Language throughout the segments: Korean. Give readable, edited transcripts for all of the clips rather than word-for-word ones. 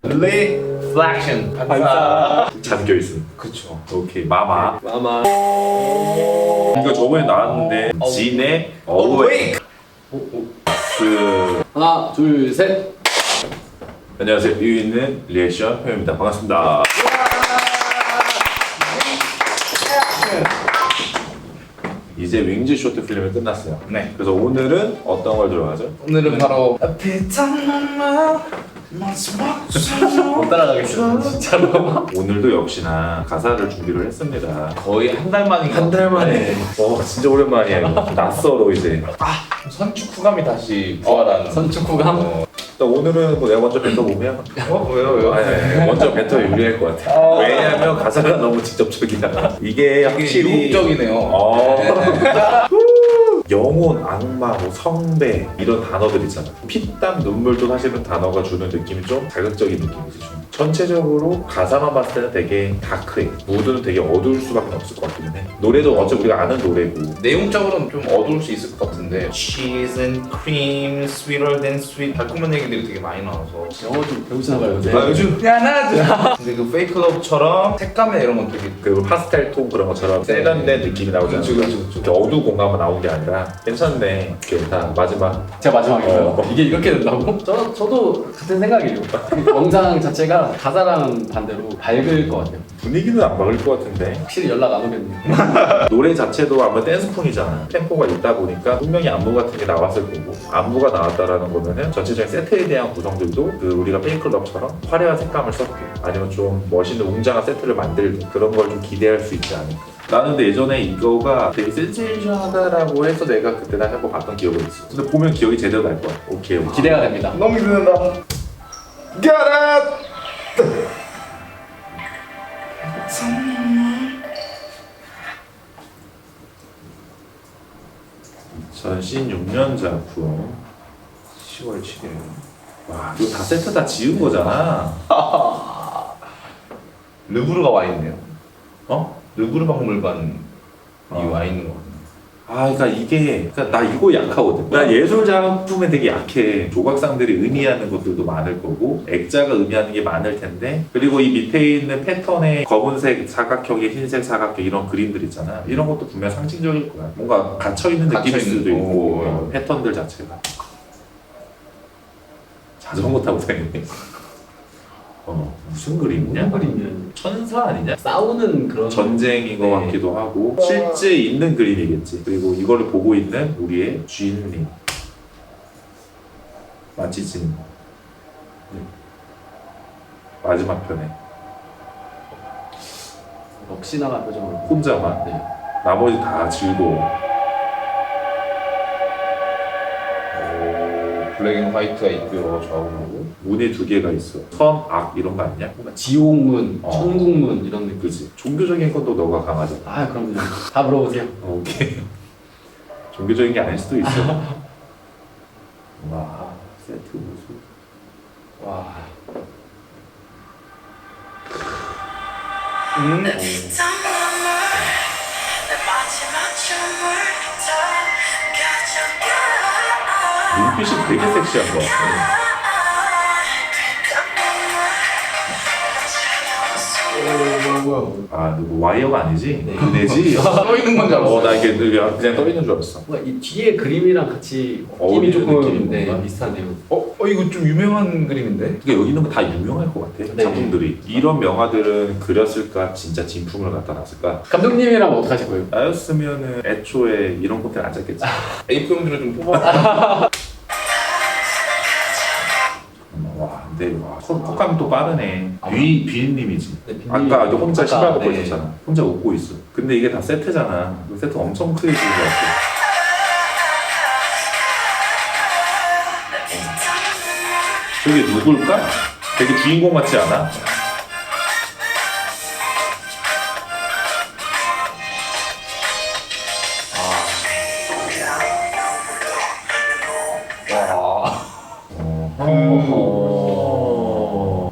Reflection. 반사. 잠겨 있음. 그쵸. 오케이 마마. 마마. 이거 저번에 나왔는데 진의 Awake. 하나, 둘, 셋. 안녕하세요. 뮤있는 리액션 형입니다. 반갑습니다. 이제 윙즈 쇼트 필름이 끝났어요. 네. 그래서 오늘은 어떤 걸 들어가죠? 오늘은 바로 못 따라가겠어요. 진짜로. 오늘도 역시나 가사를 준비를 했습니다. 거의 한 달 만인 것 한 달 만에. 같은데. 진짜 오랜만이야 이거. 낯설어 이제. 선축 후감이 다시 부활하는. 선축후감? 일단 오늘은 뭐 내가 먼저 뱉어보면 왜요? 아니, 먼저 뱉어 유리할 것 같아. 왜냐면 가사가 너무 직접적이야. 이게 이게 확실히 이국적이네요. 영혼, 악마, 뭐 성배 이런 단어들 있잖아. 피땀, 눈물도 사실은 단어가 주는 느낌이 좀 자극적인 느낌이지 좀. 전체적으로 가사만 봤을 때는 되게 다크해. 무드는 되게 어두울 수밖에 없을 것 같긴 해. 노래도 어차피 우리가 아는 노래고. 내용적으로는 좀 어두울 수 있을 것 같은데 Cheese and cream, sweeter than sweet 달콤한 얘기들이 되게 많이 나와서 영어 좀 배우시나 봐요. 아, 요즘 야나죠. 근데 그 페이크 러브처럼 색감이나 이런 건 되게 그 파스텔 톤 그런 것처럼 세련된 느낌이 나오잖아. 그렇죠. 이렇게 어두운 공간만 나온 게 아니라 괜찮네. 이렇게 다 마지막. 제가 마지막이에요. 어. 이게 이렇게 된다고? 저도 같은 생각이에요. 그 영상 자체가 가사랑 반대로 밝을 것 같아요. 분위기는 안 막을 것 같은데. 확실히 연락 안 오겠네요. 노래 자체도 아마 댄스풍이잖아. 템포가 있다 보니까 분명히 안무 같은 게 나왔을 거고, 안무가 나왔다라는 거면은 전체적인 세트에 대한 구성들도 그 우리가 페이크 러브처럼 화려한 색감을 썼든 아니면 좀 멋있는 웅장한 세트를 만들든 그런 걸 좀 기대할 수 있지 않을까. 나는 근데 예전에 이거가 되게 센세이션하다라고 해서 내가 그때 다 한번 봤던 기억이 있어. 근데 보면 기억이 제대로 날 거야. 오케이. 기대가 됩니다. 너무 기대된다. Get it! 2016년 작품 10월 7일. 와, 이거 다 세트 다 지은 거잖아. 르브르가 와 있네요. 어? 르브르 박물관이 와 있는 거 같아요. 그러니까 이게, 나 이거 약하거든. 나 예술 작품에 되게 약해. 조각상들이 의미하는 것들도 많을 거고, 액자가 의미하는 게 많을 텐데, 그리고 이 밑에 있는 패턴의 검은색 사각형에 흰색 사각형 이런 그림들 있잖아. 이런 것도 분명 상징적일 거야. 뭔가 갇혀있는 느낌일 갇혀있는, 수도 있고, 오. 패턴들 자체가. 자전거 타고 다니네. 무슨 그림이냐? 무슨 그림이에요? 천사 아니냐? 싸우는 그런 전쟁인 것 네. 같기도 하고 실제 있는 그림이겠지. 그리고 이거를 보고 있는 우리의 주인님 마치진 마지막 편에 넋이나간 표정으로. 혼자만 네. 나머지 다 즐거워. 블랙 앤 화이트가 있고요. 좌우로. 문이 두 개가 있어. 선, 악 이런 거 아니냐? 뭔가 지옥문, 어. 천국문 이런 느낌. 그지. 종교적인 것도 너가 강하잖아. 아 그럼요. 다 물어보세요. 오케이. 종교적인 게 아닐 수도 있어. 와, 세트 모습. 와. 눈빛이 되게 섹시한 거 같아. 아, 누구 와이어가 아니지? 네. 그네지? 떠 있는 건 줄 알았어. 나 이게 그냥 떠 있는 줄 알았어. 뭔가 이 뒤에 그림이랑 같이 느낌이 어울리는 조금 느낌인 네, 건가? 비슷하네요. 이거 좀 유명한 그림인데? 이게 여기 있는 거 다 유명할 것 같아. 네. 작품들이. 이런 명화들은 그렸을까? 진짜 진품을 갖다 놨을까? 감독님이랑 어떡하실 거예요? 나였으면은 애초에 이런 콘텐츠 안 짰겠지. A4 용지를 좀 뽑아. 와, 근데 와, 컷감이 또 빠르네. 비인님이지. 네, 빈님. 아까 혼자 신발 벗고 네. 있었잖아. 혼자 웃고 있어. 근데 이게 다 세트잖아. 그 세트 엄청 크게 지은 것 같아. 저게 누굴까? 되게 주인공 같지 않아? 와. 어허.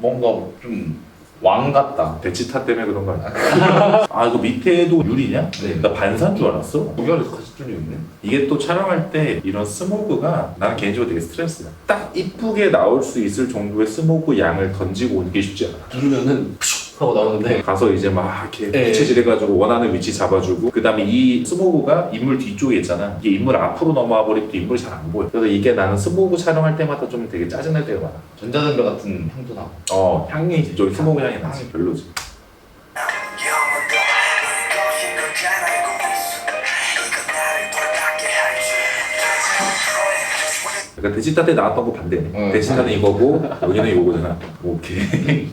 뭔가 좀 왕 같다. 대치타 때문에 그런 거 아니야? 아 이거 밑에도 유리냐? 네. 나 반사인 줄 알았어. 고결에서 같이 뚫려 있네. 이게 또 촬영할 때 이런 스모그가 나는 개인적으로 되게 스트레스야. 딱 이쁘게 나올 수 있을 정도의 스모그 양을 던지고 오는 게 쉽지 않아. 누르면은 푸슉 하고 나오는데 가서 이제 막 이렇게 네. 부채질해가지고 원하는 위치 잡아주고 그 다음에 이 스모그가 인물 뒤쪽에 있잖아. 이게 인물 앞으로 넘어와 버리면 또 인물이 잘 안 보여. 그래서 이게 나는 스모그 촬영할 때마다 좀 되게 짜증날 때가 많아. 전자담배 같은 향도 나고. 향이 저기 스모그 향이 나지. 별로지. 그러니까 대치타 때 나왔던 거 반대네. 응. 대치타는 이거고 여기는 이거잖아. 오케이.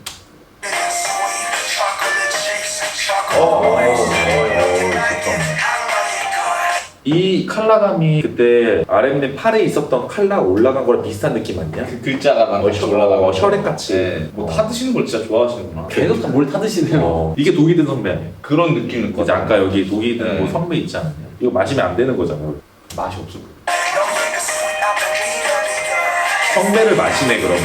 이 컬러감이 그때 RM님 팔에 있었던 컬러 올라간 거랑 비슷한 느낌 아니야? 그 글자가 막 올라가고 혈액같이. 네. 뭐 타드시는 걸 진짜 좋아하시는구나. 계속 다 뭘 타드시네요. 이게 독이든 선배 아니야? 그런 느낌일 것 이제 같아. 아까 여기 독이든 네. 뭐 선배 있지 않았냐? 이거 마시면 안 되는 거잖아. 맛이 없을 거야. 선배를 마시네 그러면.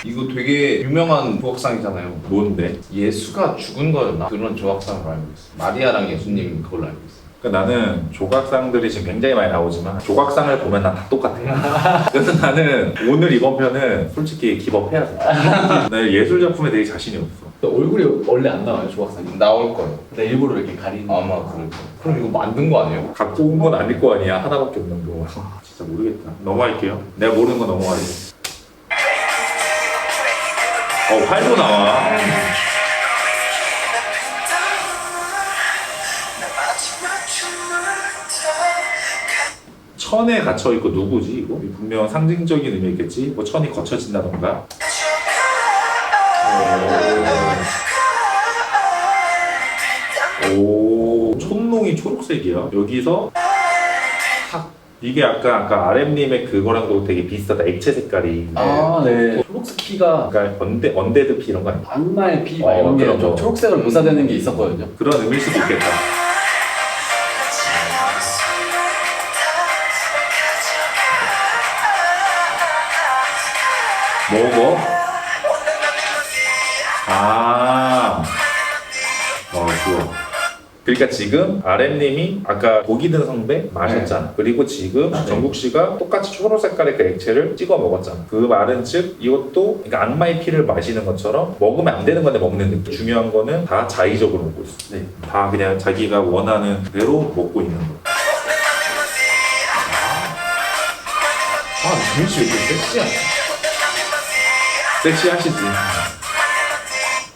이거 되게 유명한 조각상이잖아요. 뭔데? 예수가 죽은 거였나? 그런 조각상으로 알고 있어. 마리아랑 예수님 그걸로 알고 있어. 그러니까 나는 조각상들이 지금 굉장히 많이 나오지만 조각상을 보면 난 다 똑같아. 그래서 나는 오늘 이번 편은 솔직히 기법해야 돼. 나 예술 작품에 되게 자신이 없어. 얼굴이 원래 안 나와요 조각상이. 나올 거예요. 근데 일부러 이렇게 가리는. 아마 그럴 거예요. 그럼 이거 만든 거 아니에요? 갖고 온 건 아닐 거 아니야. 하나밖에 없는 거. 진짜 모르겠다. 넘어갈게요. 내가 모르는 거 넘어가지. 활도 나와. 천에 갇혀 있고 누구지 이거? 분명 상징적인 의미겠지. 뭐 천이 거쳐진다던가. 오, 촌농이 초록색이야. 여기서 탁. 이게 아까 RM님의 그거랑도 되게 비슷하다. 액체 색깔이. 아 네. 초록색 피가 그러니까 언데드 피 이런 거 아니야? 악마의 피 막 이런 게 그런 거. 좀 초록색을 묘사되는 게 있었거든요. 그런 의미일 수도 있겠다. 먹어? 좋아. 그러니까 지금 RM님이 아까 독이 든 성배 마셨잖아. 그리고 지금 정국 씨가 똑같이 초록 색깔의 그 액체를 찍어 먹었잖아. 그 말은 즉 이것도 그러니까 악마의 피를 마시는 것처럼 먹으면 안 되는 건데 먹는 느낌. 중요한 거는 다 자의적으로 먹고 있어. 네. 다 그냥 자기가 원하는 대로 먹고 있는 거. 정민 씨 왜 이렇게 섹시하냐? 섹시하시지.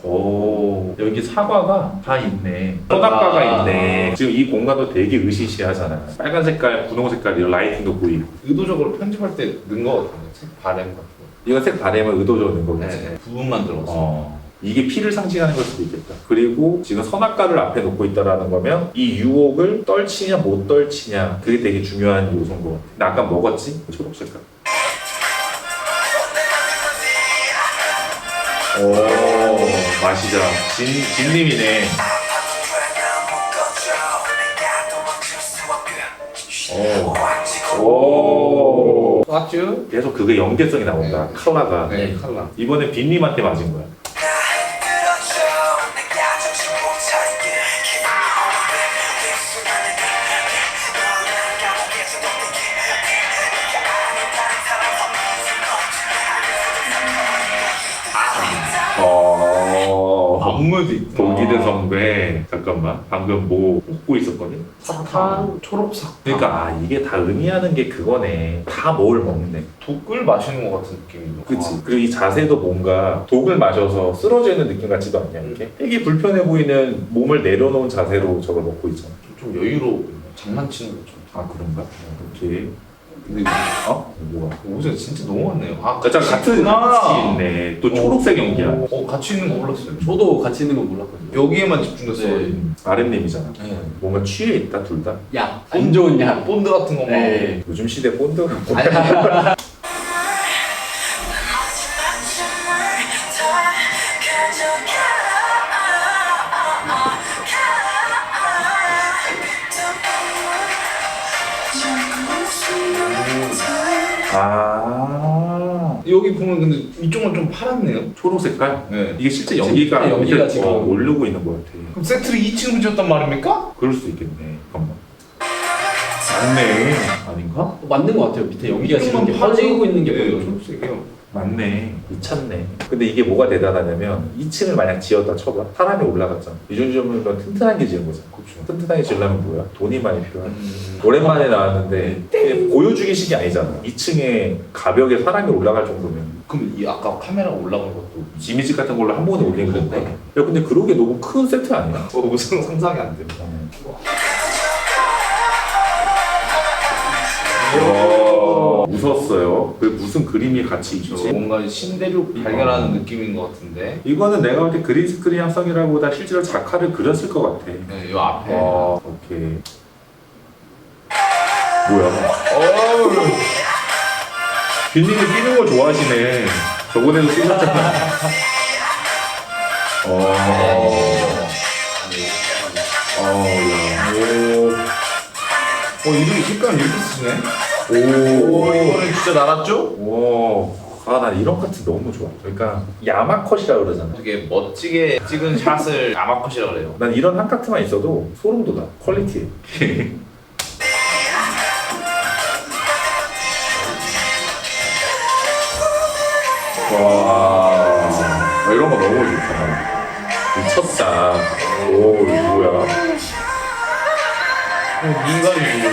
오, 여기 사과가 다 있네. 서답가가 있네. 지금 이 공간도 되게 으시시하잖아. 빨간 색깔, 분홍 색깔 이런 라이팅도 보이고. 의도적으로 편집할 때 넣은 거 같은데 색 바램 같은 거. 이건 색 바램을 의도적으로 넣은 거겠지. 네, 부분만 들어갔어. 이게 피를 상징하는 걸 수도 있겠다. 그리고 지금 선악과를 앞에 놓고 있다라는 거면 이 유혹을 떨치냐 못 떨치냐 그게 되게 중요한 요소인 것 같아. 나 아까 먹었지? 초록 색깔. 오, 마시자. 진님이네. 오. 맞죠? 계속 그게 연계성이 나온다. 컬러가. 네, 칼라. 이번에 빈님한테 맞은 거야. 안무도 있고. 독이든 성배. 잠깐만. 방금 뭐 웃고 있었거든? 사탕, 초록사탕. 그러니까 이게 다 의미하는 게 그거네. 다 뭘 먹네. 독을 마시는 것 같은 느낌이죠. 그치. 그리고 이 자세도 뭔가 독을 마셔서 쓰러져 있는 느낌 같지도 않냐, 이렇게? 되게 불편해 보이는 몸을 내려놓은 자세로 저걸 먹고 있잖아. 좀 여유로워. 장난치는 것처럼. 아, 그런가? 오케이. 근데 뭐야? 옷에 진짜 너무 많네요. 같은 있구나. 같이 있네. 또 초록색 연기야. 같이 있는 거 몰랐어요. 저도 같이 있는 건 몰랐거든요. 여기에만 집중됐어. 네. RM님이잖아. 네. 뭔가 취해 있다, 둘 다. 약. 안 좋은 약. 본드 같은 거 막. 네. 요즘 시대 본드가 아니, 여기 보면 근데 이쪽은 좀 파랗네요. 초록 색깔? 네. 이게 실제 연기가 연기가 밑에 지금 오르고 있는 것 같아. 그럼 세트를 2층으로 지었단 말입니까? 그럴 수도 있겠네. 잠깐만. 맞네. 아닌가? 맞는 것 같아요. 밑에 연기가 지금 이렇게 이쪽만 퍼지고 있는 게 네, 보여요. 초록색이요. 맞네. 미쳤네. 근데 이게 뭐가 대단하냐면 2층을 만약 지었다 쳐봐. 사람이 올라갔잖아. 이 정도면 튼튼한 게 지은 거잖아. 그렇죠. 튼튼하게 지으려면 뭐야? 돈이 많이 필요하지. 오랜만에 나왔는데 이게 보여주기식이 아니잖아. 2층에 가벽에 사람이 올라갈 정도면 그럼 이 아까 카메라가 올라간 것도 이미지 같은 걸로 한 번에 올린 건데. 야 근데 그러게 너무 큰 세트 아니야? 무슨 상상이 안 됩니다. 웃었어요. 그 무슨 그림이 같이 있지? 뭔가 신대륙 발견하는 느낌인 것 같은데. 이거는 내가 볼 때 그린 스크린 합성이라보다 실제로 작화를 그렸을 것 같아. 네, 이 앞에. 오케이. 뭐야? 빈님이 뛰는 거 좋아하시네. 저번에도 뛰셨잖아. 이름이 색감 이렇게 쓰네? 오. 이거는 진짜 날았죠? 오. 난 이런 카트 너무 좋아. 그러니까 야마컷이라고 그러잖아. 되게 멋지게 찍은 샷을 아마컷이라고 그래요. 난 이런 한 카트만 있어도 소름 돋아. 퀄리티. 와. 이런 거 너무 좋다. 미쳤다. 오, 이거 뭐야? 민간이고.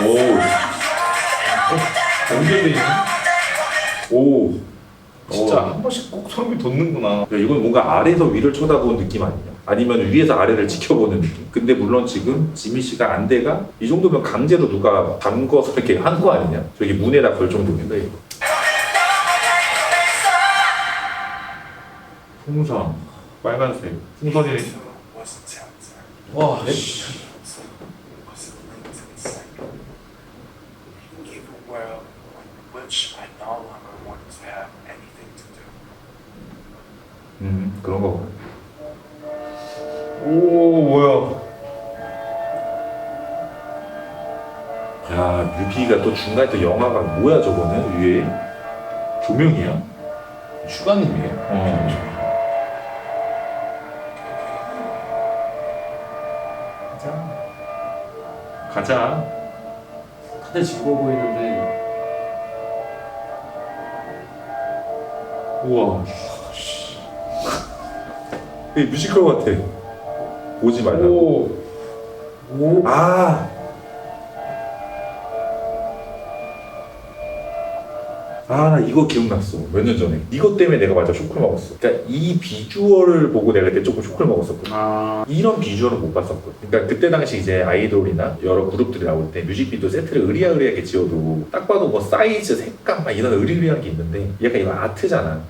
오. 연결돼 있네. 오. 진짜 한 번씩 꼭 소름이 돋는구나. 야, 이건 뭔가 아래에서 위를 쳐다보는 느낌 아니냐? 아니면 위에서 아래를 지켜보는 느낌? 근데 물론 지금 지미 씨가 안대가 이 정도면 강제로 누가 담궈서 이렇게 한 거 아니냐? 저기 문에다 걸 정도면 이거. 풍선 빨간색 풍선이 와, 그런 거. 오, 뭐야. 야 뮤비가 또 중간에 또 영화가 뭐야 저거는 위에 조명이야? 슈가님이에요? 가자. 다들 즐거워 보이는데 우와. 이 뮤지컬 같아. 보지 말라고. 오. 아. 나 이거 기억났어. 몇 년 전에. 이것 때문에 내가 맞아 쇼크를 먹었어. 그러니까 이 비주얼을 보고 내가 그때 조금 쇼크를 먹었었거든. 이런 비주얼은 못 봤었거든. 그러니까 그때 당시 이제 아이돌이나 여러 그룹들이 나올 때 뮤직비디오 세트를 의리하게 지어도 딱 봐도 뭐 사이즈, 색감 막 이런 의리의리한 게 있는데 약간 이거 아트잖아.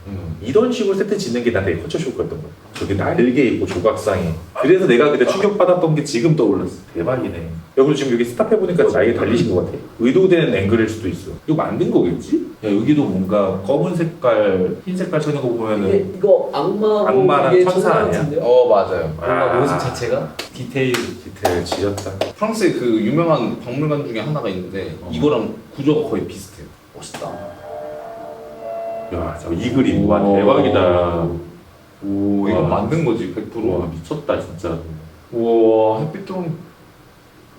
이런 식으로 세트 짓는 게 나 되게 커처 쇼크였던 거야. 저게 날개 있고 조각상에. 그래서 내가 그때 충격받았던 게 지금 떠올랐어. 대박이네. 여기 지금 여기 스탑 해보니까 날개 달리신 것 같아. 의도된 앵글일 수도 있어. 이거 만든 거겠지? 야 여기도 뭔가 검은 색깔, 흰 색깔 쳐는 거 보면은 이거 악마 악마랑 천사 아니야? 같은데요? 맞아요. 뭔가 모습 자체가 디테일 지렸다. 프랑스의 그 유명한 박물관 중에 하나가 있는데 이거랑 구조가 거의 비슷해요. 멋있다. 야, 이 그림 와 대박이다. 오, 이거 와. 만든 거지 100%. 와 미쳤다 진짜. 우와, 햇빛 좀.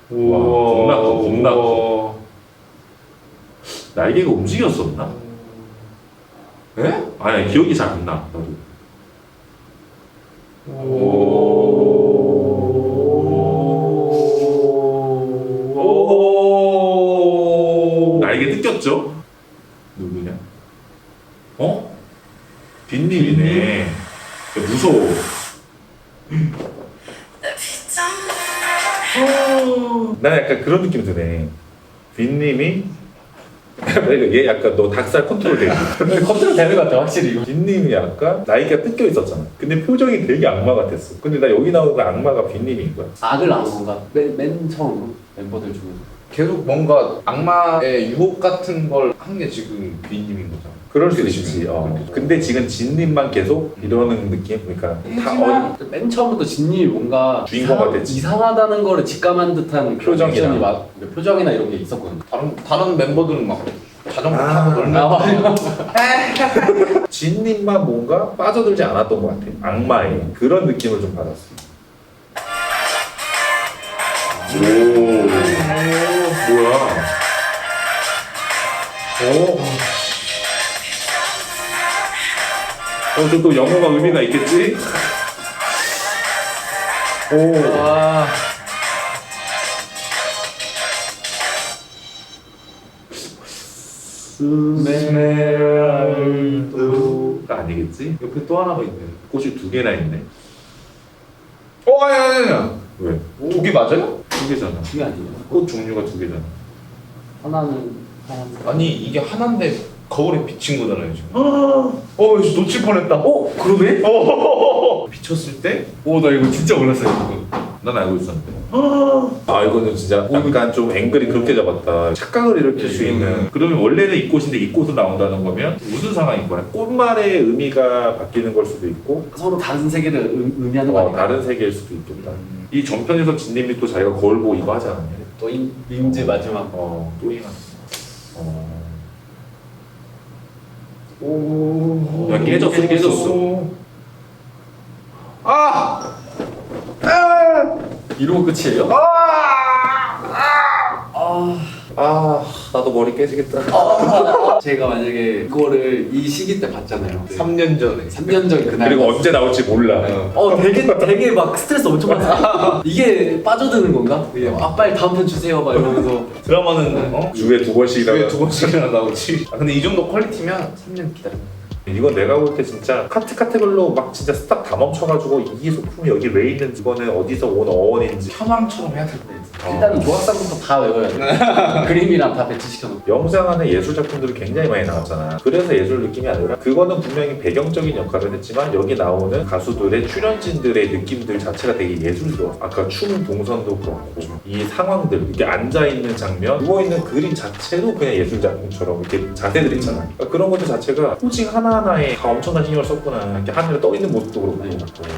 우와, 겁나 커. 날개가 움직였었나? 에? 아니 기억이 잘 안 나. 나도. 날개 뜯겼죠? 누구냐? 어? 빈님이네. 무서워. 난 약간 그런 느낌 드네. 빈님이 얘 약간 너 닭살 컨트롤 되지. 컨트롤 되는 것 같아 확실히 이거. 빈님이 약간 나이가 뜯겨 있었잖아. 근데 표정이 되게 악마 같았어. 근데 나 여기 나오는 거 악마가 빈님인 거야. 악을 나온 건가? 맨 처음 멤버들 중에서. 계속 뭔가 악마의 유혹 같은 걸 한 게 지금 비님인 거잖아. 그럴 수 그치. 있지. 근데 지금 진님만 계속 이러는 느낌? 그러니까 다 맨 처음부터 진님이 뭔가 주인공 같았지. 이상하다는 거를 직감한 듯한 표정이나. 액션이 표정이나 이런 게 있었거든요. 다른 멤버들은 막 자전거 아. 타고 놀면 진님만 뭔가 빠져들지 않았던 것 같아. 악마의 그런 느낌을 좀 받았어. 오, 뭐야? 또 영어가 의미가 있겠지? 오, 아, 스메랄드가 아니겠지? 옆에 또 하나가 있네. 꽃이 2개나 있네. 아니야. 왜? 두 개 맞아요? 2개잖아. 그게 아니에요. 꽃 종류가 2개잖아. 하나는 아니 이게 하나인데 거울에 비친 거잖아요 지금. 씨, 놓칠 뻔했다. 그러네? 비쳤을 때 나 이거 진짜 몰랐어요. 이거. 난 알고 있었는데. 이거는 진짜 약간 좀 앵글이 그렇게 잡았다. 착각을 일으킬 수 있는. 그러면 원래는 이 꽃인데 이 꽃으로 나온다는 거면 무슨 상황인 거야? 꽃말의 의미가 바뀌는 걸 수도 있고, 서로 다른 세계를 의미하는 거 아닌가? 다른 세계일 수도 있겠다. 이 전편에서 진님이 또 자기가 거울 보고 이거 하지 않았냐? 또 림즈 마지막. 또잉. 오. 야, 깨졌어. 이러고 끝이에요? 나도 머리 깨지겠다. 제가 만약에 그거를 이 시기 때 봤잖아요. 3년 전에. 3년 전 그날. 그리고 언제 나올지 몰라. 되게 막 스트레스 엄청 받았어요. 이게 빠져드는 건가? 빨리 다음 편 주세요. 막 이러면서. 드라마는 주에 2번씩이나. 주에 2번씩이나 나오지. 근데 이 정도 퀄리티면 3년 기다려. 이건 내가 볼 때 진짜 카테고리로 막 진짜 스탑 다 멈춰가지고 이 소품이 여기 왜 있는지, 이거는 어디서 온 어원인지. 현황처럼 해야 될 때. 일단은 조각상부터 다 외워야 돼. 그림이랑 다 배치시켜놓고. 영상 안에 예술 작품들이 굉장히 많이 나왔잖아. 그래서 예술 느낌이 아니라 그거는 분명히 배경적인 역할을 했지만 여기 나오는 가수들의 출연진들의 느낌들 자체가 되게 예술스러워. 아까 춤 동선도 그렇고 이 상황들, 이렇게 앉아있는 장면, 누워있는 그림 자체도 그냥 예술 작품처럼 이렇게 자세들 있잖아. 그러니까 그런 것들 자체가 포징 하나하나에 다 엄청난 신경을 썼구나. 이렇게 하늘에 떠있는 모습도 그렇고.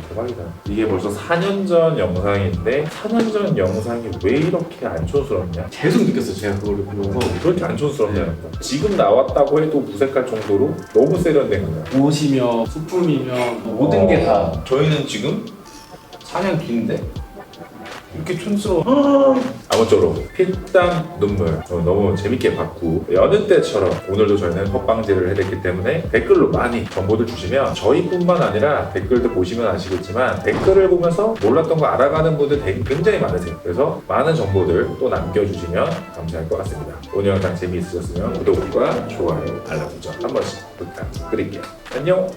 대박이다. 이게 벌써 4년 전 영상인데 4년 전 영상이 왜 이렇게 안 촌스럽냐? 계속 느꼈어요. 제가 그거를 보면서. 그렇게 안 촌스럽냐? 지금 나왔다고 해도 무색할 정도로 너무 세련된 거야. 옷이며 소품이며 모든 게 다. 저희는 지금 4년 뒤인데 이렇게 촌스러워. 아무쪼록 피땀 눈물 너무 재밌게 봤고, 여느 때처럼 오늘도 저희는 헛방지를 해냈기 때문에 댓글로 많이 정보들 주시면 저희뿐만 아니라 댓글들 보시면 아시겠지만 댓글을 보면서 몰랐던 거 알아가는 분들 굉장히 많으세요. 그래서 많은 정보들 또 남겨주시면 감사할 것 같습니다. 오늘 영상 재미있으셨으면 구독과 좋아요, 알람 설정 한 번씩 부탁드릴게요. 안녕.